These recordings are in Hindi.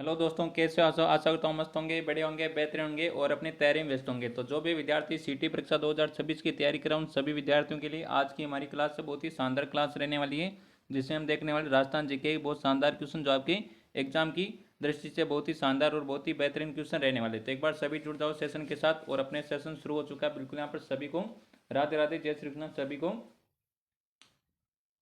हेलो दोस्तों, कैसे हो? आशा करता हूँ मस्त होंगे, बड़े होंगे, बेहतर होंगे और अपनी तैयारी में व्यस्त होंगे। तो जो भी विद्यार्थी सीटी परीक्षा 2026 की तैयारी कर रहा हूँ, सभी विद्यार्थियों के लिए आज की हमारी क्लास से बहुत ही शानदार क्लास रहने वाली है, जिसमें हम देखने वाले राजस्थान जीके के बहुत शानदार क्वेश्चन जो आपके एग्जाम की दृष्टि से बहुत ही शानदार और बहुत ही बेहतरीन क्वेश्चन रहने वाले। तो एक बार सभी जुड़ जाओ सेशन के साथ। और अपने सेशन शुरू हो चुका है बिल्कुल। यहाँ पर सभी को राधे राधे, जय श्री कृष्ण।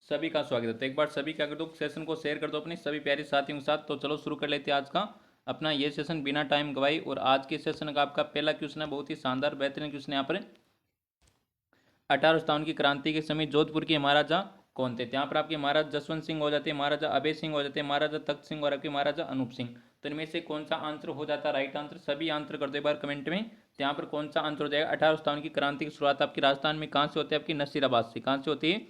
सभी का स्वागत है। तो एक बार सभी क्या कर दो, सेशन को शेयर कर दो अपने सभी प्यारे साथियों के साथ। तो चलो शुरू कर लेते हैं आज का अपना ये सेशन बिना टाइम गवाई। और आज के सेशन का आपका पहला क्वेश्चन है, बहुत ही शानदार बेहतरीन क्वेश्चन यहाँ पर। 1857 की क्रांति के समय जोधपुर के महाराजा कौन थे? तो यहाँ पर आपके महाराजा जसवंत सिंह हो जाते हैं, महाराजा अभय सिंह हो जाते हैं, महाराजा तख्त सिंह और आपके महाराजा अनूप सिंह। तो इनमें से कौन सा आंसर हो जाता है राइट आंसर? सभी आंसर कर दो एक बार कमेंट में। तो यहाँ पर कौन सा आंसर हो जाएगा? 1857 की क्रांति की शुरुआत आपकी राजस्थान में कहाँ से होती है? आपकी नसीराबाद से। कहाँ से होती है?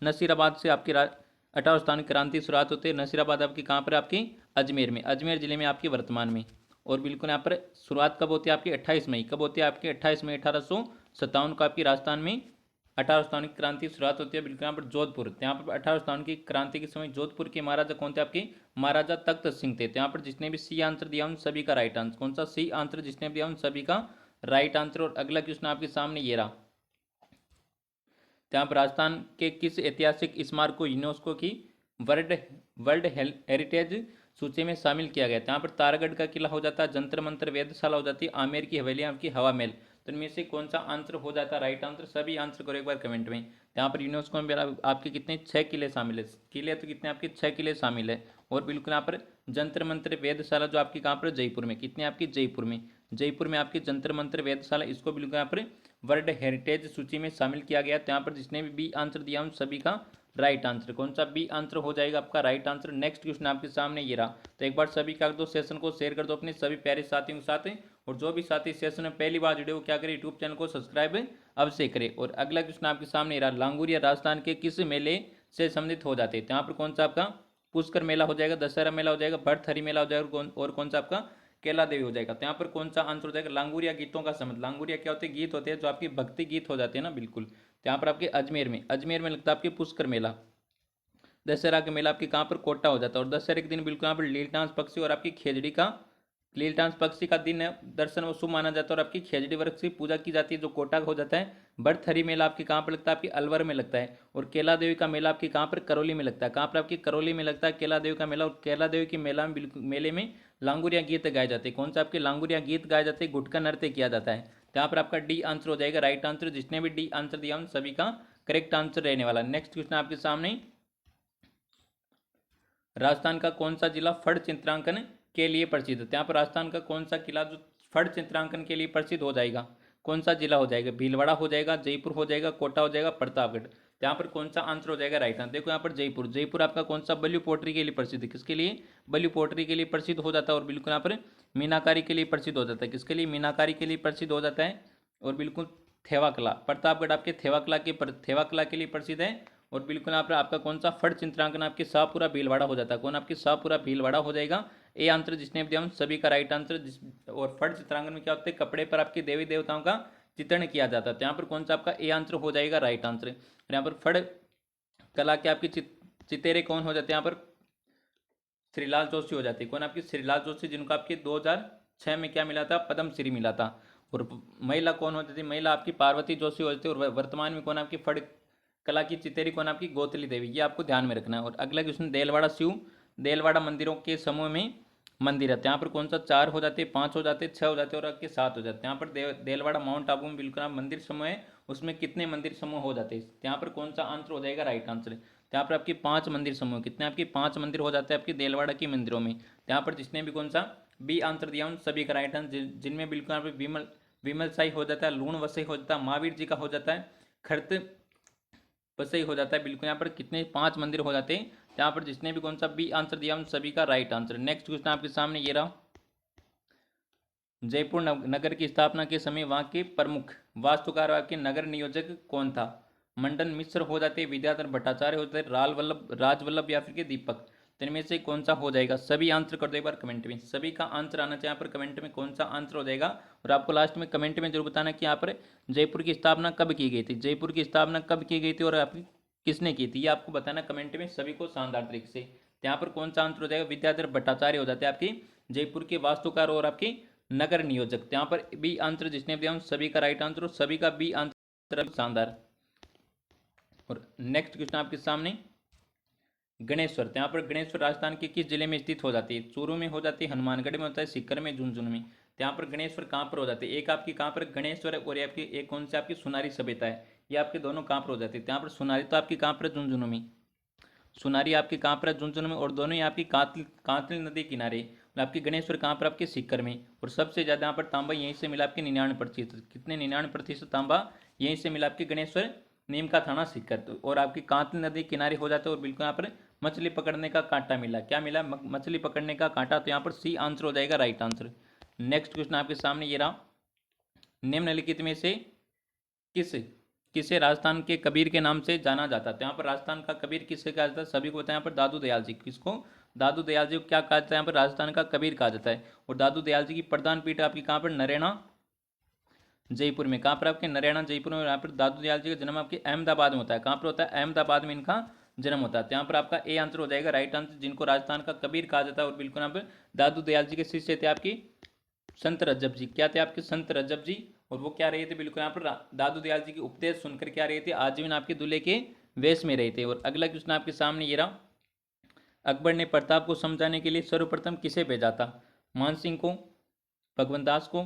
नसीराबाद से आपकी 1857 क्रांति शुरुआत होती है। नसीराबाद आपकी कहाँ पर? आपकी अजमेर में, अजमेर जिले में आपकी वर्तमान में। और बिल्कुल यहाँ पर शुरुआत कब होती है आपकी? 28 मई। कब होती है आपकी? 28 मई 1857 को आपकी राजस्थान में 1857 की क्रांति की शुरुआत होती है। बिल्कुल यहाँ पर जोधपुर। तो यहाँ पर 1857 की क्रांति के समय जोधपुर के महाराजा कौन थे आपके? महाराजा तख्त सिंह थे। तो यहाँ पर जिसने भी सी आंसर दिया उन सभी का राइट आंसर। कौन सा सी आंसर जिसने दिया उन सभी का राइट आंसर। और अगला क्वेश्चन आपके सामने ये रहा। जहाँ पर राजस्थान के किस ऐतिहासिक स्मारक को यूनेस्को की वर्ल्ड वर्ल्ड हेरिटेज सूची में शामिल किया गया? यहाँ पर तारागढ़ का किला हो जाता है, जंतर मंतर वेधशाला हो जाती है, आमेर की हवेलियाँ की हवा महल। तो इनमें से कौन सा आंसर हो जाता है राइट आंसर? सभी आंसर करो एक बार कमेंट में। यहाँ पर यूनेस्को में आपके कितने 6 किले शामिल है? किले तो कितने आपके? 6 किले शामिल है। और बिल्कुल यहाँ पर जंतर मंत्र वेधशाला जो आपकी कहाँ पर? जयपुर में। कितने आपकी? जयपुर में। जयपुर में आपकी जंतर मंत्र वेधशाला, इसको बिल्कुल यहाँ पर वर्ल्ड हेरिटेज सूची में शामिल किया गया। तो यहाँ पर जिसने भी बी आंसर दिया उन सभी का राइट आंसर। कौन सा बी आंसर हो जाएगा आपका राइट आंसर? नेक्स्ट क्वेश्चन आपके सामने ये रहा। तो एक बार सभी कर दो, सेशन को शेयर कर दो अपने सभी प्यारे साथियों के साथ। और जो भी साथी सेशन में पहली बार जुड़े हो क्या करें? यूट्यूब चैनल को सब्सक्राइब अवश्य करें। और अगला क्वेश्चन आपके सामने रहा। लांगुरिया राजस्थान के किस मेले से संबंधित हो जाते हैं? तो यहाँ पर कौन सा आपका? पुष्कर मेला हो जाएगा, दशहरा मेला हो जाएगा, भरथरी मेला हो जाएगा, और कौन सा आपका? केला देवी हो जाएगा। तो यहाँ पर कौन सा आंसर हो जाएगा? लांगुरिया गीतों का संबंध। लांगुरिया क्या होते हैं? गीत होते हैं जो आपकी भक्ति गीत हो जाते हैं ना, बिल्कुल। तो यहाँ पर आपके अजमेर में लगता है आपके पुष्कर मेला। दशहरा का मेला आपके कहाँ पर? कोटा हो जाता है। और दशहरे के दिन बिल्कुल यहाँ पर लीलटांस पक्षी और आपकी खेजड़ी का लीलटांस पक्षी का दिन दर्शन और शुभ माना जाता है। और आपकी खेजड़ी वृक्ष की पूजा की जाती है जो कोटा हो जाता है। बड़थरी मेला आपके कहाँ पर लगता है? आपकी अलवर में लगता है। और केला देवी का मेला आपकी कहाँ पर? करौली में लगता है। कहाँ पर? आपकी करौली में लगता है केला देवी का मेला। और केला देवी के मेला में बिल्कुल मेले में लांगुरिया गीत गाए जाते हैं। कौन सा आपके? लांगुरिया गीत गाए जाते हैं, गुटका नृत्य किया जाता है। तो यहाँ पर आपका डी आंसर हो जाएगा राइट आंसर। जिसने भी डी आंसर दिया उन सभी का करेक्ट आंसर रहने वाला। नेक्स्ट क्वेश्चन आपके सामने। राजस्थान का कौन सा जिला फड़ चित्रांकन के लिए प्रसिद्ध है? तो यहाँ पर राजस्थान का कौन सा किला जो फड़ चित्रांकन के लिए प्रसिद्ध हो जाएगा? कौन सा जिला हो जाएगा? भीलवाड़ा हो जाएगा, जयपुर हो जाएगा, कोटा हो जाएगा, प्रतापगढ़। तो यहाँ पर कौन सा आंसर हो जाएगा राइट आंसर? देखो यहाँ पर जयपुर। जयपुर आपका कौन सा? बल्यू पोट्री के लिए प्रसिद्ध है। किसके लिए? बल्यू पोट्री के लिए प्रसिद्ध हो जाता है। और बिल्कुल यहाँ पर मीनाकारी के लिए प्रसिद्ध हो जाता है। किसके लिए? मीनाकारी के लिए प्रसिद्ध हो जाता है। और बिल्कुल थेवा कला, प्रतापगढ़ आपके थेवा कला के लिए प्रसिद्ध है। और बिल्कुल यहाँ पर आपका कौन सा? फड़ चित्रांकन आपके शाहपुरा भीलवाड़ा हो जाता है। कौन? आपके शाहपुरा भीलवाड़ा हो जाएगा। ए आंसर जिसने भी दिया उन सभी का राइट आंसर। और फड़ चित्रांकन में क्या होता है? कपड़े पर आपके देवी देवताओं का चित्रण किया जाता है। तो यहाँ पर कौन सा आपका ए आंसर हो जाएगा राइट आंसर। और यहाँ पर फड़ कला के आपके चितेरे कौन हो जाते हैं? यहाँ पर श्रीलाल जोशी हो जाती है। कौन? आपकी श्रीलाल जोशी, जिनको आपके 2006 में क्या मिला था? पद्मश्री मिला था। और महिला कौन हो जाती है? महिला आपकी पार्वती जोशी हो जाती है। और वर्तमान में कौन? आपकी फड़ कला की चितेरी कौन? आपकी गौतली देवी। ये आपको ध्यान में रखना है। और अगला क्वेश्चन। देलवाड़ा मंदिरों के समूह में मंदिर है। तो यहाँ पर कौन सा? 4 हो जाते हैं, 5 हो जाते हैं, 6 हो जाते हैं और आपके 7 हो जाते हैं। यहाँ पर देलवाड़ा माउंट आबू में बिल्कुल आप मंदिर समूह है, उसमें कितने मंदिर समूह हो जाते हैं? तो यहाँ पर कौन सा आंसर हो जाएगा राइट आंसर? तो यहाँ पर आपके 5 मंदिर समूह। कितने आपके? 5 मंदिर हो जाते हैं आपके देलवाड़ा के मंदिरों में। तो यहाँ पर जिसने भी कौन सा बी आंसर दिया उन सभी का राइट आंसर। जिनमें बिल्कुल यहाँ पर विमल साई हो जाता है, लूण वसई हो जाता है, महावीर जी का हो जाता है, खर्त वसई हो जाता है। बिल्कुल यहाँ पर कितने? 5 मंदिर हो जाते हैं। यहाँ पर जिसने भी कौन सा बी आंसर दिया उन सभी का राइट आंसर। नेक्स्ट क्वेश्चन आपके सामने ये रहा। जयपुर नगर की स्थापना के समय वहाँ के प्रमुख वास्तुकार आपके नगर नियोजक कौन था? मंडन मिश्र हो जाते, विद्याधर भट्टाचार्य हो जाते, राजवल्लभ या फिर के दीपक। तो इनमें से कौन सा हो जाएगा? सभी आंसर कर दो एक बार कमेंट में। सभी का आंसर आना चाहिए यहाँ पर कमेंट में, कौन सा आंसर हो जाएगा। और आपको लास्ट में कमेंट में जरूर बताना कि यहाँ पर जयपुर की स्थापना कब की गई थी। जयपुर की स्थापना कब की गई थी और आपकी किसने की थी, ये आपको बताना कमेंट में सभी को शानदार तरीके से। तो यहाँ पर कौन सा आंसर हो जाएगा, विद्याधर भट्टाचार्य हो जाते हैं आपकी जयपुर के वास्तुकार और आपके नगर नियोजक। तो यहाँ पर बी आंसर जिसने दिया उन सभी का राइट आंसर, और सभी का बी आंसर शानदार। और नेक्स्ट क्वेश्चन आपके सामने, गणेश्वर। तो यहाँ पर गणेश्वर राजस्थान के किस जिले में स्थित हो जाती है, चूरू में हो जाती है, हनुमानगढ़ में होता है, सीकर में, झुंझुनू में। तो यहाँ पर गणेश्वर कहाँ पर हो जाती है, एक आपकी कहाँ पर गणेश्वर है, और ये आपकी एक कौन सी आपकी सुनारी सभ्यता है, ये आपके दोनों कहाँ पर हो जाती है। तो यहाँ पर सुनारी तो आपकी कहाँ पर है, झुंझुनू में। सुनारी आपकी कहाँ पर है, झुंझुनू में, और दोनों ही आपकी कातल कातल नदी किनारे। और आपकी गणेश्वर कहाँ पर, आपके सीकर में। और सबसे ज़्यादा यहाँ पर तांबा यहीं से मिला आपके 99%। कितने, 99% तांबा यहीं से मिला आपके गणेश्वर, नीम का थाना, सीकर। तो और आपकी कातल नदी किनारे हो जाते हैं, और बिल्कुल यहाँ पर मछली पकड़ने का कांटा मिला। क्या मिला, मछली पकड़ने का कांटा। तो यहाँ पर सी आंसर हो जाएगा राइट आंसर। नेक्स्ट क्वेश्चन आपके सामने ये रहा, निम्नलिखित में से किस किसे राजस्थान के कबीर के नाम से जाना जाता है। तो यहाँ पर राजस्थान का कबीर किसे कहा जाता है, सभी को पता है। यहाँ पर दादू दयाल जी, किसको, दादू दयाल जी को क्या कहा जाता है, यहाँ पर राजस्थान का कबीर कहा जाता है। और दादू दयाल जी की प्रधान पीठ आपकी कहाँ पर, नरेना जयपुर में। कहाँ पर आपके, नरेना जयपुर में। यहाँ पर दादू दयाल जी का जन्म आपके अहमदाबाद में होता है। कहाँ पर होता है, अहमदाबाद में इनका जन्म होता है। तो यहाँ पर आपका ए आंसर हो जाएगा राइट आंसर, जिनको राजस्थान का कबीर कहा जाता है। और बिल्कुल यहाँ पर दादू दयाल जी के शिष्य थे आपकी संत रज्जब जी। क्या थे आपके, संत रज्जब जी। और वो क्या रहे थे, बिल्कुल यहाँ पर दादू दयाल जी के उपदेश सुनकर क्या रहे थे, आजीवन आपके दूल्हे के वेश में रहे थे। और अगला क्वेश्चन आपके सामने ये रहा, अकबर ने प्रताप को समझाने के लिए सर्वप्रथम किसे भेजा था, मान सिंह को, भगवंत दास को,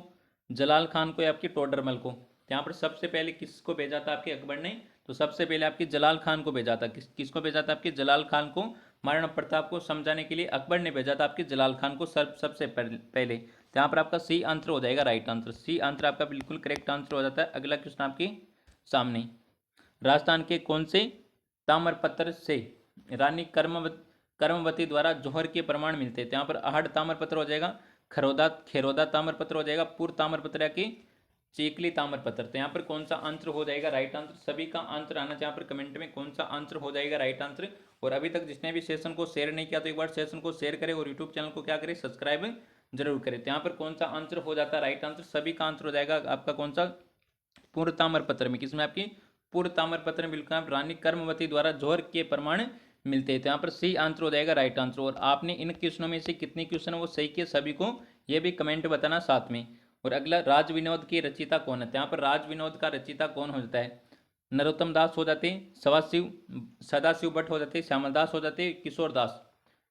जलाल खान को, या आपके टोडरमल को। यहाँ पर सबसे पहले किसको भेजा था आपके अकबर ने, तो सबसे पहले आपके जलाल खान को भेजा था। किसको भेजा था, आपके जलाल खान को। महाराणा प्रताप को समझाने के लिए अकबर ने भेजा था आपके जलाल खान को सबसे पहले। तो यहाँ पर आपका सी आंसर हो जाएगा राइट आंसर, सी आंसर आपका बिल्कुल करेक्ट आंसर हो जाता है। अगला क्वेश्चन आपके सामने, राजस्थान के कौन से ताम्रपत्र से रानी कर्मवती द्वारा जौहर के प्रमाण मिलते हैं। तो यहाँ पर आहड़ ताम्रपत्र हो जाएगा, खेरोदा ताम्रपत्र हो जाएगा, पूर्व ताम्रपत्र की चीकली ताम्रपत्र। तो यहाँ पर कौन सा आंसर हो जाएगा राइट आंसर, सभी का आंसर आना चाहिए यहाँ पर कमेंट में, कौन सा आंसर हो जाएगा राइट आंसर। और अभी तक जिसने भी सेशन को शेयर नहीं किया तो एक बार सेशन को शेयर करें, और यूट्यूब चैनल को क्या करें, सब्सक्राइब जरूर करें। तो यहाँ पर कौन सा आंसर हो जाता है राइट आंसर, सभी का आंसर हो जाएगा आपका कौन सा, पूर्व ताम्रपत्र में। किसमें, आपकी पूर्व ताम्रपत्र में बिल्कुल आप रानी कर्मवती द्वारा जौहर के प्रमाण मिलते हैं। तो यहाँ पर सी आंसर हो जाएगा राइट आंसर। और आपने इन क्वेश्चनों में से कितने क्वेश्चन वो सही किए, सभी को ये भी कमेंट बताना साथ में। और अगला, राज विनोद की रचयिता कौन है। तो यहाँ पर राज विनोद का रचयिता कौन हो जाता है, नरोत्तम दास हो जाते, सदाशिव भट्ट हो जाते, श्यामल दास हो जाते, किशोर दास।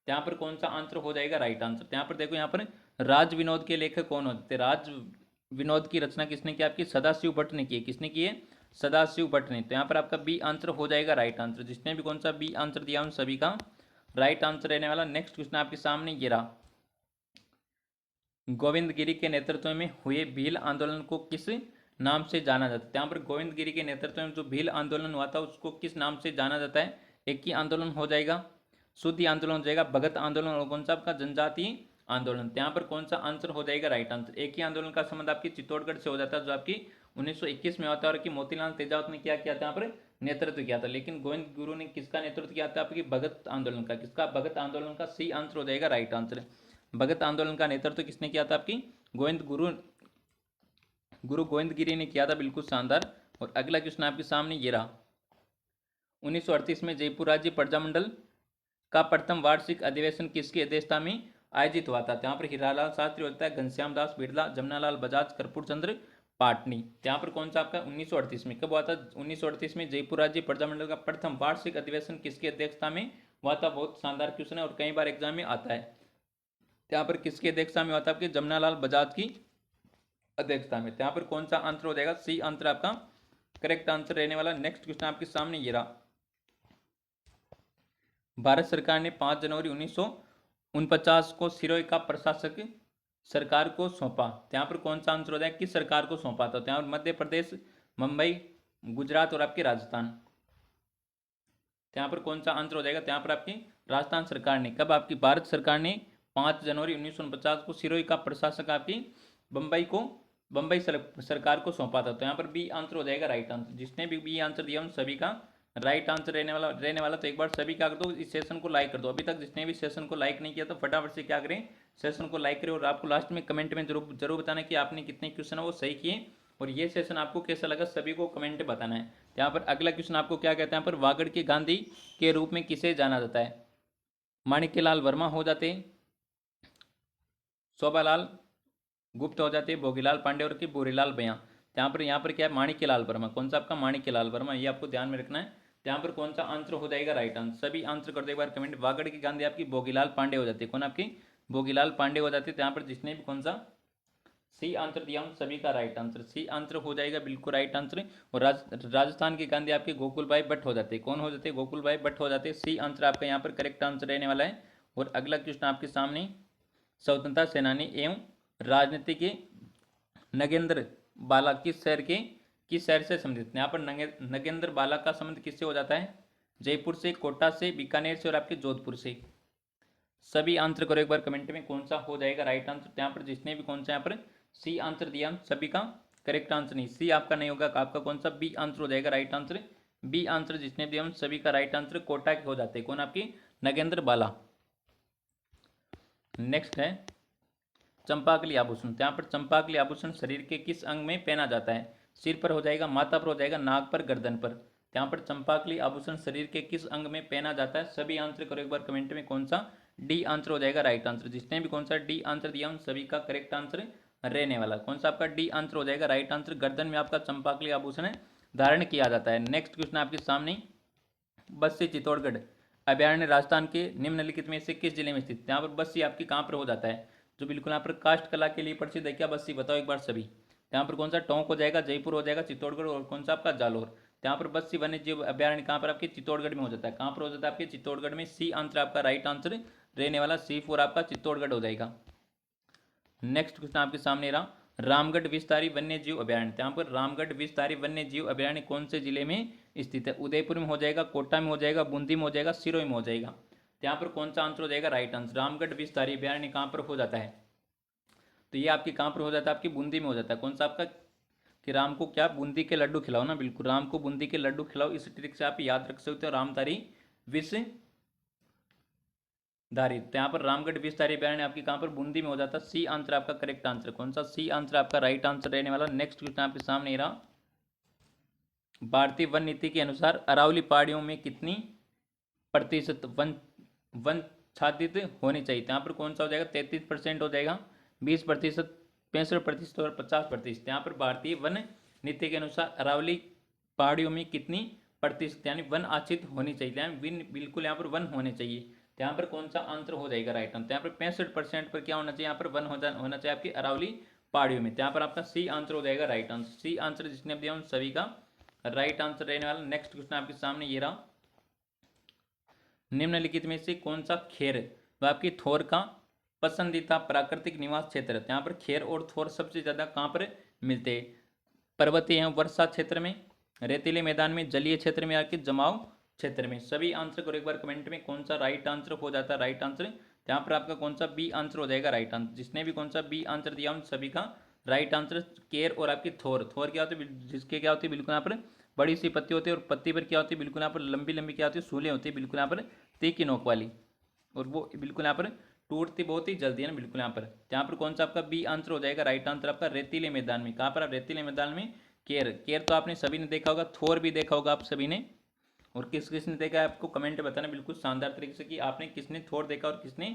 तो यहाँ पर कौन सा आंसर हो जाएगा राइट आंसर। तो यहाँ पर देखो, यहाँ पर राज विनोद के लेखक कौन होते, राज विनोद की रचना किसने की, आपकी सदाशिव भट्ट ने की है। किसने की है, सदाशिव भट्ट ने। तो यहाँ पर आपका बी आंसर हो जाएगा राइट आंसर, जिसने भी कौन सा बी आंसर दिया उन सभी का राइट आंसर रहने वाला। नेक्स्ट क्वेश्चन आपके सामने ये रहा, गोविंद गिरी के नेतृत्व में हुए भील आंदोलन को किस नाम से जाना जाता है। यहाँ पर गोविंद गिरी के नेतृत्व में जो भील आंदोलन हुआ था उसको किस नाम से जाना जाता है, एक ही आंदोलन हो जाएगा, शुद्धि आंदोलन हो जाएगा, भगत आंदोलन, और कौन सा आपका जनजातीय आंदोलन। तो यहाँ पर कौन सा आंसर हो जाएगा राइट आंसर, एक ही आंदोलन का संबंध आपकी चित्तौड़गढ़ से हो जाता है, जो आपकी 1921 में होता है, और कि मोतीलाल तेजावत ने क्या किया था यहाँ पर, नेतृत्व किया था। लेकिन गोविंद गुरु ने किसका नेतृत्व किया था, आपकी भगत आंदोलन का। किसका, भगत आंदोलन का। सी आंसर हो जाएगा राइट आंसर, भगत आंदोलन का नेतृत्व किसने किया था, आपकी गुरु गोविंद गिरी ने किया था, बिल्कुल शानदार। और अगला क्वेश्चन आपके सामने ये रहा, 1938 में जयपुर राज्य प्रजामंडल का प्रथम वार्षिक अधिवेशन किसकी अध्यक्षता में आयोजित हुआ था। यहाँ पर हीरालाल शास्त्री होता है, घनश्याम दास बिरला, जमनालाल बजाज, कर्पूर चंद्र पाटनी। यहाँ पर कौन सा आपका 1938 में कब हुआ था, 1938 में जयपुर राज्य प्रजामंडल का प्रथम वार्षिक अधिवेशन किसकी अध्यक्षता में हुआ था। बहुत शानदार क्वेश्चन है और कई बार एग्जाम में आता है। यहाँ पर किसकी अध्यक्षता में हुआ था, आपके जमनालाल बजाज की अध्यक्षता में। यहाँ पर कौन सा आंसर हो जाएगा, सी आंसर आपका करेक्ट आंसर रहने वाला। नेक्स्ट क्वेश्चन आपके सामने ये रहा, भारत सरकार ने 5 जनवरी 1949 को सिरोही का प्रशासक सरकार को सौंपा। यहाँ पर कौन सा आंसर हो जाएगा, किस सरकार को सौंपा था। यहाँ पर मध्य प्रदेश, मुंबई, गुजरात और आपके राजस्थान। यहाँ पर कौन सा आंसर हो जाएगा, यहाँ पर आपकी राजस्थान सरकार ने। कब, आपकी भारत सरकार ने 5 जनवरी 1949 को सिरोही का प्रशासक आपकी बम्बई सरकार को सौंपा था। तो यहाँ पर बी आंसर हो जाएगा राइट आंसर, जिसने भी बी आंसर दिया उन सभी का राइट आंसर रहने वाला। तो एक बार सभी क्या कर दो, इस सेशन को लाइक कर दो। अभी तक जिसने भी सेशन को लाइक नहीं किया तो फटाफट से क्या करें, सेशन को लाइक करें। और आपको लास्ट में कमेंट में जरूर बताना कि आपने कितने क्वेश्चन है वो सही किए और ये सेशन आपको कैसा लगा, सभी को कमेंट बताना है। यहाँ पर अगला क्वेश्चन आपको क्या कहता है, यहाँ पर वागड़ के गांधी के रूप में किसे जाना जाता है। माणिक्यलाल वर्मा हो जाते, शोभालाल गुप्त हो जाते, भोगीलाल पांडे और की बोरीलाल बयां। यहाँ पर क्या है, माणिक्यलाल वर्मा। कौन सा आपका माणिक्यलाल वर्मा, ये आपको ध्यान में रखना है। यहाँ पर कौन सा आंसर हो जाएगा राइट आंसर, सभी आंसर कर दो एक बार कमेंट। वागड़ की गांधी आपकी भोगीलाल पांडे हो जाती है, कौन आपकी भोगीलाल पांडे हो जाती है। यहाँ पर जिसने भी कौन सा सी आंसर दिया हूँ सभी का राइट आंसर, सी आंसर हो जाएगा बिल्कुल राइट आंसर। और राजस्थान की गांधी आपके गोकुल भाई भट्ट हो जाते हैं, कौन हो जाते हैं, गोकुल भाई भट्ट हो जाते हैं। सी आंसर आपका यहाँ पर करेक्ट आंसर रहने वाला है। और अगला क्वेश्चन आपके सामने, स्वतंत्रता सेनानी एवं राजनीति के नगेंद्र बाला किस शहर से संबंधित। यहाँ पर नगेंद्र बाला का संबंध किससे हो जाता है, जयपुर से, कोटा से, बीकानेर से और आपके जोधपुर से। सभी आंसर करो एक बार कमेंट में, कौन सा हो जाएगा राइट आंसर। यहाँ पर जिसने भी कौन सा यहाँ पर सी आंसर दिया, सभी का करेक्ट आंसर नहीं, सी आपका नहीं होगा, आपका कौन सा बी आंसर हो जाएगा राइट आंसर। बी आंसर जिसने दिया सभी का राइट आंसर कोटा के हो जाते हैं, कौन आपकी नगेंद्र बाला। नेक्स्ट है चंपाकली आभूषण। यहाँ पर चंपाकली आभूषण शरीर के किस अंग में पहना जाता है, सिर पर हो जाएगा, माथा पर हो जाएगा, नाक पर, गर्दन पर। यहाँ पर चंपाकली आभूषण शरीर के किस अंग में पहना जाता है, सभी आंसर करो एक बार कमेंट में, कौन सा डी आंसर हो जाएगा राइट आंसर। जिसने भी कौन सा डी आंसर दिया उन सभी का करेक्ट आंसर रहने वाला, कौन सा आपका डी आंसर हो जाएगा राइट आंसर। गर्दन में आपका चंपाकली आभूषण धारण किया जाता है। नेक्स्ट क्वेश्चन आपके सामने, बस्सी चित्तौड़गढ़ अभ्यारण्य राजस्थान के निम्नलिखित में से किस जिले में स्थित। यहाँ पर बस्सी आपकी कहाँ पर हो जाता है, जो बिल्कुल यहाँ पर काष्ठ कला के लिए प्रसिद्ध है, क्या बस्सी बताओ एक बार सभी। यहाँ पर कौन सा टोंक हो जाएगा, जयपुर हो जाएगा, चित्तौड़गढ़ और कौन सा आपका जालोर। यहाँ पर बस्सी वन्य जीव अभ्यारण्य कहाँ पर आपके चित्तौड़गढ़ में हो जाता है, कहाँ पर हो जाता है आपके चित्तौड़गढ़ में। सी आंसर आपका राइट आंसर रहने वाला, सी फोर आपका चित्तौड़गढ़ हो जाएगा। नेक्स्ट क्वेश्चन आपके सामने रहा, रामगढ़ विस्तारी वन्य जीव अभ्यारण्य। यहाँ पर रामगढ़ विस्तारी वन्य जीव अभ्यारण्य कौन से जिले में स्थित है, उदयपुर में हो जाएगा, कोटा में हो जाएगा, बूंदी में हो जाएगा, सिरोही में हो जाएगा। यहाँ पर कौन सा आंसर हो जाएगा राइट आंसर। रामगढ़ विस्तारी अभ्यारण्य कहाँ पर हो जाता है, तो ये आपकी कहाँ पर हो जाता है, आपकी बूंदी में हो जाता है। कौन सा आपका, कि राम को क्या बूंदी के लड्डू खिलाओ ना, बिल्कुल राम को बूंदी के लड्डू खिलाओ, इस ट्रिक से आप याद रख सकते हो, रामधारी विष धारी। तो यहाँ पर रामगढ़ विस्तारी अभ्यारण्य आपकी कहाँ पर बूंदी में हो जाता है। सी आंसर आपका करेक्ट आंसर, कौन सा सी आंसर आपका राइट आंसर रहने वाला। नेक्स्ट क्वेश्चन आपके सामने रहा, भारतीय वन नीति के अनुसार अरावली पहाड़ियों में कितनी प्रतिशत वन छादित होनी चाहिए। यहाँ पर कौन सा हो जाएगा, 33% हो जाएगा, 20%, 65% और 50%। यहाँ पर भारतीय वन नीति के अनुसार अरावली पहाड़ियों में कितनी प्रतिशत यानी वन आच्छादित होनी चाहिए, यानी बिल्कुल यहाँ पर वन होने चाहिए। यहाँ पर कौन सा आंसर हो जाएगा राइट आंसर। यहाँ पर 65% पर क्या होना चाहिए, यहाँ पर वन होना चाहिए आपकी अरावली पहाड़ियों में। यहाँ पर आपका सी आंसर हो जाएगा राइट आंसर। सी आंसर जिसने दिया उन सभी का राइट आंसर रहने वाला। नेक्स्ट क्वेश्चन आपके सामने ये रहा, निम्नलिखित में से कौन सा खेर व आपकी थोर का पसंदीदा प्राकृतिक निवास क्षेत्र है। यहाँ पर खेर और थोर सबसे ज्यादा कहाँ पर मिलते हैं, पर्वतीय एवं वर्षा क्षेत्र में, रेतीले मैदान में, जलीय क्षेत्र में, आपके जमाव क्षेत्र में। सभी आंसर करो एक बार कमेंट में, कौन सा राइट आंसर हो जाता है राइट आंसर। यहाँ पर आपका कौन सा बी आंसर हो जाएगा राइट आंसर। जिसने भी कौन सा बी आंसर दिया उन सभी का राइट आंसर केर और आपकी थोर। थोर क्या होती है, जिसके क्या होती है बिल्कुल यहाँ पर बड़ी सी पत्ती होती है, और पत्ती पर क्या होती है बिल्कुल यहाँ पर लंबी लंबी क्या होती है सूलें होती है, बिल्कुल यहाँ पर तीखी नोक वाली, और वो बिल्कुल यहाँ पर टूटती बहुत ही जल्दी है ना बिल्कुल यहाँ पर। यहाँ पर कौन सा आपका बी आंसर हो जाएगा राइट आंसर आपका रेतीले मैदान में। कहाँ पर, रेतीले मैदान में केर। केर तो आपने सभी ने देखा होगा, थोर भी देखा होगा आप सभी ने, और किस किसने देखा है आपको कमेंट बताना बिल्कुल शानदार तरीके से कि आपने किसने थोर देखा और किसने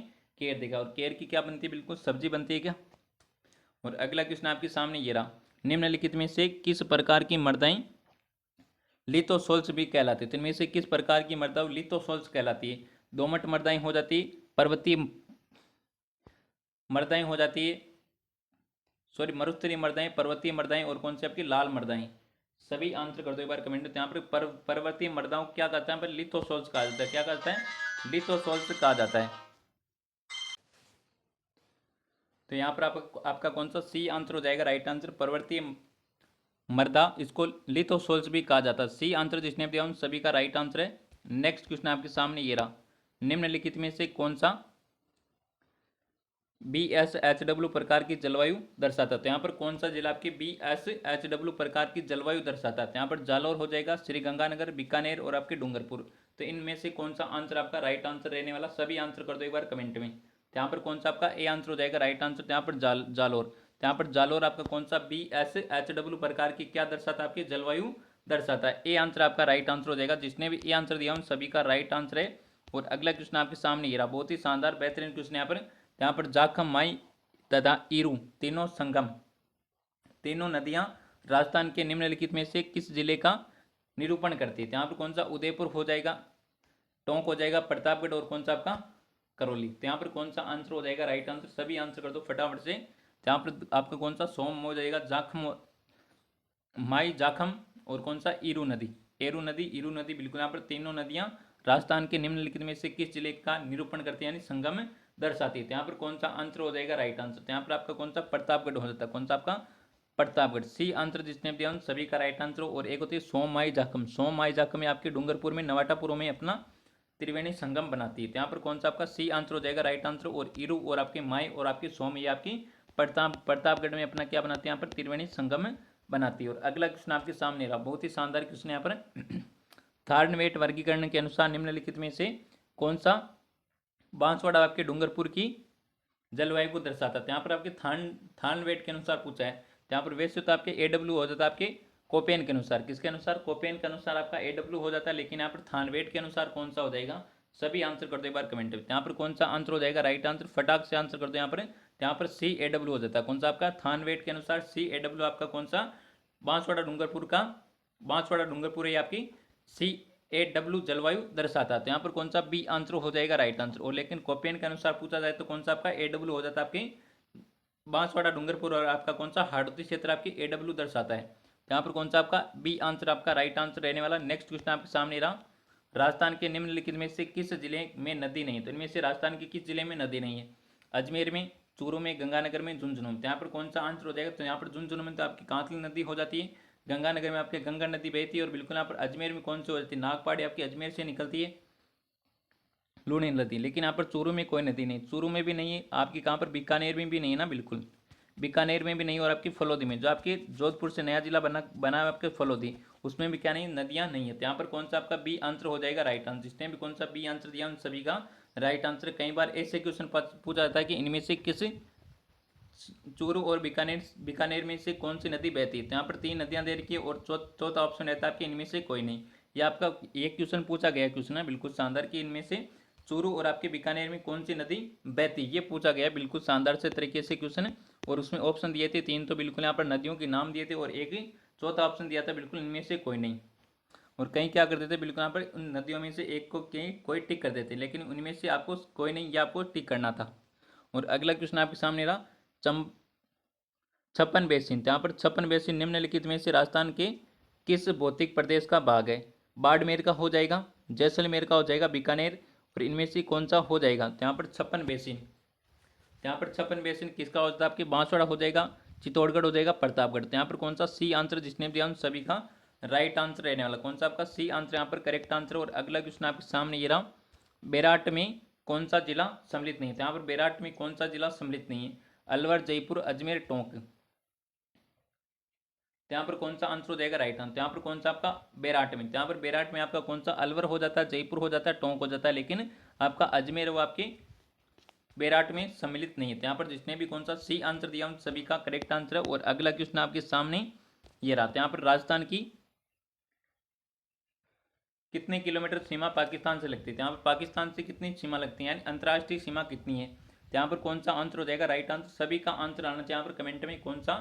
केर देखा। और केर की क्या बनती है, बिल्कुल सब्जी बनती है क्या। और अगला क्वेश्चन आपके सामने ये रहा, निम्नलिखित में से किस प्रकार की मृदाएं लिथोसोल्स भी कहलाती है। तो इनमें से किस प्रकार की मृदा लिथोसोल्स कहलाती है। दोमट मृदाएं हो जाती है, पर्वतीय मृदाएं हो जाती है, सॉरी मरुस्थलीय मृदाएं, पर्वतीय मृदाएं और कौन सी आपकी लाल मृदाएं। सभी आंसर कर दो एक बार कमेंट में। यहाँ पर पर्वतीय मृदाओं क्या कहता है, लिथोसोल्स कहा जाता है। क्या कहता है, लिथोसोल्स कहा जाता है। तो यहाँ पर आपका कौन सा सी आंसर हो जाएगा राइट आंसर। पर्वतीय मृदा इसको लिथोसोल्स भी कहा जाता है। सी आंसर जिसने दिया उन सभी का राइट आंसर है। नेक्स्ट क्वेश्चन आपके सामने ये रहा, निम्नलिखित में से कौन सा BSHW प्रकार की जलवायु दर्शाता है। तो यहाँ पर कौन सा जिला आपकी BSHW प्रकार की जलवायु दर्शाता है। यहाँ पर जालौर हो जाएगा, श्रीगंगानगर, बीकानेर और आपके डूंगरपुर। तो इनमें से कौन सा आंसर आपका राइट आंसर रहने वाला, सभी आंसर कर दो एक बार कमेंट में। तो यहाँ पर कौन सा आपका ए आंसर हो जाएगा राइट आंसर। तो यहाँ पर जालौर। तो यहाँ पर जालौर आपका कौन सा BSHW प्रकार की क्या दर्शाता है, आपकी जलवायु दर्शाता है। ए आंसर आपका राइट आंसर हो जाएगा। जिसने भी ए आंसर दिया उन सभी का राइट आंसर है। और अगला क्वेश्चन आपके सामने ये रहा, बहुत ही शानदार बेहतरीन क्वेश्चन यहाँ पर जाखम, माई तथा ईरू तीनों संगम, तीनों नदियां राजस्थान के निम्नलिखित में से किस जिले का निरूपण करती है? तो यहाँ पर कौन सा उदयपुर हो जाएगा, टोंक हो जाएगा, प्रतापगढ़, और कौन सा आपका करौली? तो यहाँ पर कौन सा आंसर हो जाएगा राइट आंसर? सभी आंसर कर दो फटाफट से। तो यहाँ पर आपका कौन सा सोम हो जाएगा, जाखम, माई जाखम, और कौन सा ईरू नदी, एरू नदी, ईरू नदी, बिल्कुल। यहाँ पर तीनों नदियां राजस्थान के निम्नलिखित में से किस जिले का निरूपण करती है, यानी संगम दर्शाती है? तो यहाँ पर कौन सा आंसर हो जाएगा राइट आंसर? तो यहाँ पर आपका कौन सा प्रतापगढ़ हो जाता है, कौन सा आपका प्रतापगढ़। सी आंसर जिसने दिया उन सभी का राइट आंसर। और एक होती है सोम माई जाखम, सोम माई जाखम में आपके डूंगरपुर में, नवाटापुर में अपना त्रिवेणी संगम बनाती है। तो यहाँ पर कौन सा आपका सी आंसर हो जाएगा राइट आंसर। और ईरू और आपके माई और आपकी सोम, ये आपकी प्रतापगढ़ में अपना क्या बनाते हैं, यहाँ पर त्रिवेणी संगम बनाती है। और अगला क्वेश्चन आपके सामने रहा, बहुत ही शानदार क्वेश्चन यहाँ पर थार्नवेट वर्गीकरण के अनुसार निम्नलिखित में से कौन सा बांसवाड़ा आपके डूंगरपुर की जलवायु को दर्शाता है? यहाँ पर आपके थार्नवेट के अनुसार पूछा है। यहाँ पर वैसे तो आपके AW हो जाता है आपके कोपेन के अनुसार, किसके अनुसार? कोपेन के अनुसार आपका AW हो जाता है, लेकिन यहाँ पर थार्नवेट के अनुसार कौन सा हो जाएगा? सभी आंसर कर दो एक बार कमेंट में। यहाँ पर कौन सा आंसर हो जाएगा राइट आंसर? फटाक से आंसर कर दो यहाँ पर CAW हो जाता है, कौन सा आपका? थार्नवेट के अनुसार CAW आपका कौन सा बांसवाड़ा डूंगरपुर है आपकी CAW जलवायु दर्शाता है। तो यहाँ पर कौन सा बी आंसर हो जाएगा राइट आंसर। और लेकिन कोपेन के अनुसार पूछा जाए तो कौन सा आपका AW हो जाता है आपके बांसवाड़ा डूंगरपुर, और आपका कौन सा हाड़ौती क्षेत्र आपकी AW दर्शाता है। तो यहाँ पर कौन सा आपका बी आंसर आपका राइट आंसर रहने वाला। नेक्स्ट क्वेश्चन आपके सामने रहा, राजस्थान के निम्नलिखित में से किस जिले में नदी नहीं है? तो इनमें से राजस्थान के किस जिले में नदी नहीं है? अजमेर में, चूरू में, गंगानगर में, झुंझुनू में। तो यहाँ पर कौन सा आंसर हो जाएगा? तो यहाँ पर झुंझुनू में तो आपकी कांतली नदी हो जाती है, गंगानगर में आपके गंगा नदी बहती है, और बिल्कुल यहाँ पर अजमेर में कौन सी हो जाती है? नागपाड़ी आपकी अजमेर से निकलती है, लूणी नदी। लेकिन यहाँ पर चूरू में कोई नदी नहीं, चूरू में भी नहीं है आपकी, कहाँ पर? बीकानेर में भी नहीं है ना, बिल्कुल बीकानेर में भी नहीं। और आपकी फलोदी में, जो आपके जोधपुर से नया जिला बना है आपके फलोदी, उसमें भी क्या नहीं, नदियाँ नहीं है। तो यहाँ पर कौन सा आपका बी आंसर हो जाएगा राइट आंसर? जिसने भी कौन सा बी आंसर दिया उन सभी का राइट आंसर। कई बार ऐसे क्वेश्चन पूछा जाता है कि इनमें से किस चूरू और बीकानेर में से कौन सी नदी बहती है? तो यहाँ पर 3 नदियां दे रखी है, और चौथा ऑप्शन रहता है आपके इनमें से कोई नहीं। ये आपका एक क्वेश्चन पूछा गया क्वेश्चन है बिल्कुल शानदार, कि इनमें से चूरू और आपके बीकानेर में कौन सी नदी बहती, ये पूछा गया बिल्कुल शानदार से तरीके से क्वेश्चन। और उसमें ऑप्शन दिए थे 3, तो बिल्कुल यहाँ पर नदियों के नाम दिए थे, और एक ही चौथा ऑप्शन दिया था बिल्कुल इनमें से कोई नहीं। और कहीं क्या करते थे, बिल्कुल यहाँ पर उन नदियों में से एक को कहीं कोई टिक कर देते, लेकिन उनमें से आपको कोई नहीं, ये आपको टिक करना था। और अगला क्वेश्चन आपके सामने रहा, छप्पन बेसिन। यहाँ पर छप्पन बेसिन निम्नलिखित में से राजस्थान के किस भौतिक प्रदेश का भाग है? बाड़मेर का हो जाएगा, जैसलमेर का हो जाएगा, बीकानेर, और इनमें से कौन सा हो जाएगा? तो यहाँ पर छप्पन बेसिन, यहाँ पर छप्पन बेसिन किसका हो जाता है? आपके बांसवाड़ा हो जाएगा, चित्तौड़गढ़ हो जाएगा, प्रतापगढ़। तो यहाँ पर कौन सा सी आंसर जिसने दिया उन सभी का राइट आंसर रहने वाला, कौन सा आपका सी आंसर यहाँ पर करेक्ट आंसर। और अगला क्वेश्चन आपके सामने ये रहा, बेराट में कौन सा जिला सम्मिलित नहीं है? तो यहाँ पर बेराट में कौन सा जिला सम्मिलित नहीं है? अलवर, जयपुर, अजमेर, टोंक। तो यहाँ पर कौन सा आंसर हो जाएगा राइट आंसर? यहाँ पर कौन सा आपका बेराट में, तो यहाँ पर बेराट में आपका कौन सा अलवर हो जाता है, जयपुर हो जाता है, टोंक हो जाता है, लेकिन आपका अजमेर वो आपके बेराट में सम्मिलित नहीं है। तो यहाँ पर जिसने भी कौन सा सी आंसर दिया उन सभी का करेक्ट आंसर है। और अगला क्वेश्चन आपके सामने ये रहा, यहाँ पर राजस्थान की कितने किलोमीटर सीमा पाकिस्तान से लगती है? यहाँ पर पाकिस्तान से कितनी सीमा लगती है, यानी अंतर्राष्ट्रीय सीमा कितनी है? तो यहाँ पर कौन सा आंसर हो जाएगा राइट आंसर? सभी का आंसर आना चाहिए यहाँ पर कमेंट में, कौन सा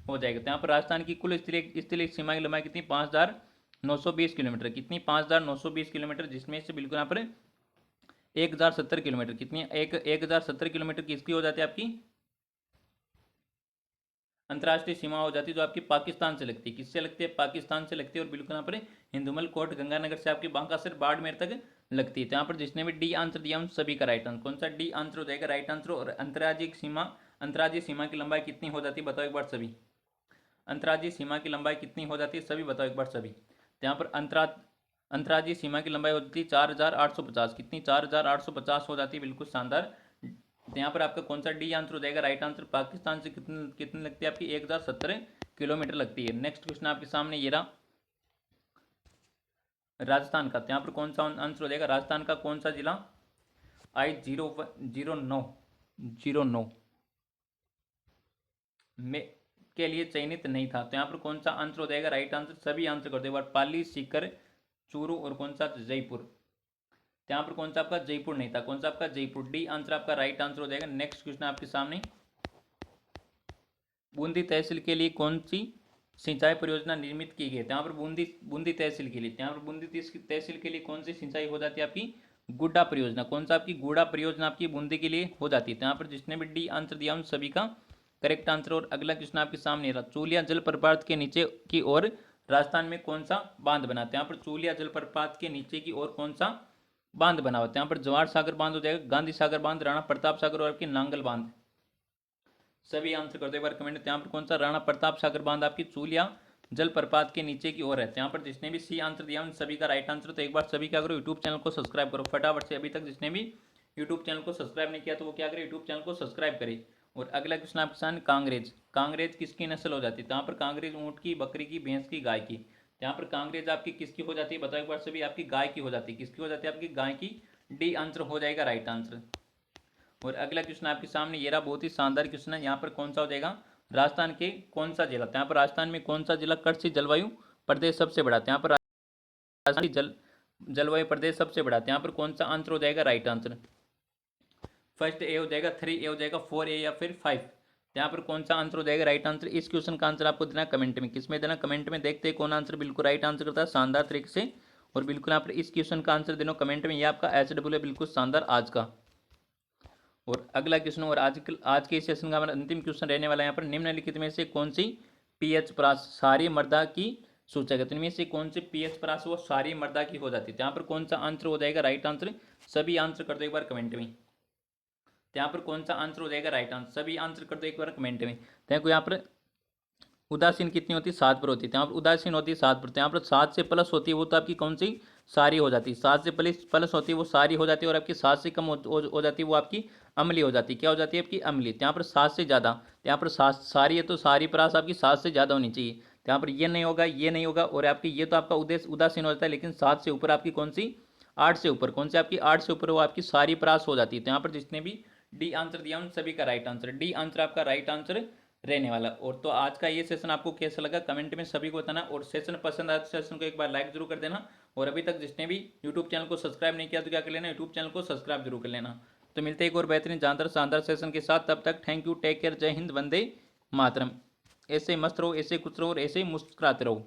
हो जाएगा। तो यहाँ पर राजस्थान की कुल स्थलीय सीमा की लंबाई कितनी? 5,920 किलोमीटर। कितनी? 5,920 किलोमीटर, जिसमें से बिल्कुल यहाँ पर 1,070 किलोमीटर, कितनी? 1,070 किलोमीटर किसकी हो जाती है? आपकी अंतर्राष्ट्रीय सीमा हो जाती है, जो आपकी पाकिस्तान से लगती है। किससे लगती है? पाकिस्तान से लगती है। और बिल्कुल यहाँ पर हिंदुमल कोट गंगानगर से आपकी बांकासर बाड़मेर तक लगती है। तो यहाँ पर जिसने भी डी आंसर दिया उन सभी का राइट आंसर, कौन सा डी आंसर हो जाएगा राइट आंसर। और अंतर्राज्यीय सीमा की लंबाई कितनी हो जाती है, बताओ एक बार सभी। अंतर्राज्यीय सीमा की लंबाई कितनी हो जाती है, सभी बताओ एक बार सभी। तो यहाँ पर अंतर्राज्यीय सीमा की लंबाई हो जाती है 4,850। कितनी? 4,850 हो जाती है, बिल्कुल शानदार। तो यहाँ पर आपका कौन सा डी आंसर हो जाएगा राइट आंसर? पाकिस्तान से कितनी कितनी लगती है आपकी? 1,070 किलोमीटर लगती है। नेक्स्ट क्वेश्चन आपके सामने ये रहा, राजस्थान का। तो यहाँ पर कौन सा आंसर हो जाएगा? राजस्थान का कौन सा जिला I-09 में के लिए चयनित नहीं था? तो यहाँ पर कौन सा आंसर हो जाएगा राइट आंसर? सभी आंसर कर दो एक बार। पाली, सीकर, चूरू, और कौन सा? जयपुर। तो यहाँ पर कौन सा आपका जयपुर नहीं था, कौन सा आपका जयपुर, डी आंसर आपका राइट आंसर हो जाएगा। नेक्स्ट क्वेश्चन आपके सामने, बूंदी तहसील के लिए कौन सी सिंचाई परियोजना निर्मित की गई है। यहाँ पर बूंदी तहसील के लिए, यहाँ पर बूंदी तहसील के लिए कौन सी सिंचाई हो जाती है आपकी, गुड्डा परियोजना। कौन सा आपकी गुड़ा परियोजना आपकी बूंदी के लिए हो जाती है। तो यहाँ पर जिसने भी डी आंसर दिया उन सभी का करेक्ट आंसर। और अगला क्वेश्चन आपके सामने रहा, चूलिया जलप्रपात के नीचे की ओर राजस्थान में कौन सा बांध बनाते हैं। यहाँ पर चूलिया जलप्रपात के नीचे की ओर कौन सा बांध बना हुआ है। यहाँ पर जवाहर सागर बांध हो जाएगा, गांधी सागर बांध, राणा प्रताप सागर और आपकी नांगल बांध। सभी आंसर कर दो एक बार कमेंट। यहाँ पर कौन सा राणा प्रताप सागर बांध आपकी चूलिया जलप्रपात के नीचे की ओर है। यहाँ पर जिसने भी सी आंसर दिया उन सभी का राइट आंसर। तो एक बार सभी क्या करो, यूट्यूब चैनल को सब्सक्राइब करो फटाफट से। अभी तक जिसने भी यूट्यूब चैनल को सब्सक्राइब नहीं किया तो वो क्या करे, यूट्यूब चैनल को सब्सक्राइब करे। और अगला क्वेश्चन आपके सामने, कांग्रेज, कांग्रेज किसकी नस्ल हो जाती है। यहाँ पर कांग्रेज ऊँट की, बकरी की, भैंस की, गाय की। यहाँ पर कांग्रेज आपकी किसकी हो जाती है बताओ एक बार सभी, आपकी गाय की हो जाती है। किसकी हो जाती है, आपकी गाय की। डी आंसर हो जाएगा राइट आंसर। और अगला क्वेश्चन आपके सामने ये रहा, बहुत ही शानदार क्वेश्चन है। यहाँ पर कौन सा हो जाएगा, राजस्थान के कौन सा जिला, यहाँ पर राजस्थान में कौन सा जिला कृषि जलवायु प्रदेश सबसे बड़ा, यहाँ पर राजस्थान जलवायु प्रदेश सबसे बड़ा। यहाँ पर कौन सा आंसर हो जाएगा राइट आंसर। फर्स्ट ए हो जाएगा, 3A हो जाएगा, 4A या फिर 5। यहाँ पर कौन सा आंसर हो जाएगा राइट आंसर। इस क्वेश्चन का आंसर आपको देना कमेंट में, किसमें देना कमेंट में। देखते हैं कौन आंसर बिल्कुल राइट आंसर करता है शानदार तरीके से। और बिल्कुल यहाँ पर इस क्वेश्चन का आंसर देना कमेंट में। ये आपका SW है बिल्कुल शानदार आज का। और अगला क्वेश्चन, और आज के इस सेशन का हमारा अंतिम क्वेश्चन रहने वाला है। यहाँ पर निम्नलिखित में से कौन सी पीएच प्रास सारी मर्दा की सूचक है। तो इनमें से कौन सी पीएच प्रास वो सारी मर्दा की हो जाती है। यहाँ पर कौन सा आंसर हो जाएगा राइट आंसर। सभी आंसर कर दो एक बार कमेंट में। यहाँ पर कौन सा आंसर हो जाएगा राइट आंसर। सभी आंसर कर दो एक बार कमेंट में। देखो यहाँ पर उदासीन कितनी होती है, 7 पर होती है। यहाँ पर उदासीन होती है 7 पर। यहाँ पर 7 से प्लस होती है वो तो आपकी कौन सी सारी हो जाती है। 7 से प्लस होती है वो सारी हो जाती है। और आपकी 7 से कम हो जाती है वो आपकी अम्ली हो जाती है। क्या हो जाती है आपकी अम्ली। यहाँ पर 7 से ज़्यादा, यहाँ पर 7 सारी है तो सारी प्रास आपकी 7 से ज़्यादा होनी चाहिए। तो यहाँ पर ये नहीं होगा, ये नहीं होगा। और आपकी ये तो आपका उद्देश्य उदासीन हो जाता है। लेकिन 7 से ऊपर आपकी कौन सी, 8 से ऊपर, कौन सी आपकी 8 से ऊपर वो आपकी सारी प्रास हो जाती है। तो यहाँ पर जिसने भी डी आंसर दिया उन सभी का राइट आंसर, डी आंसर आपका राइट आंसर रहने वाला। और तो आज का ये सेशन आपको कैसा लगा कमेंट में सभी को बताना। और सेशन पसंद आया तो सेशन को एक बार लाइक जरूर कर देना। और अभी तक जिसने भी यूट्यूब चैनल को सब्सक्राइब नहीं किया तो क्या कर लेना, यूट्यूब चैनल को सब्सक्राइब जरूर कर लेना। तो मिलते हैं एक और बेहतरीन जानदार शानदार सेशन के साथ। तब तक थैंक यू, टेक केयर, जय हिंद, वंदे मातरम। ऐसे मस्त रहो, ऐसे कुछ रहो और ऐसे मुस्कुराते रहो।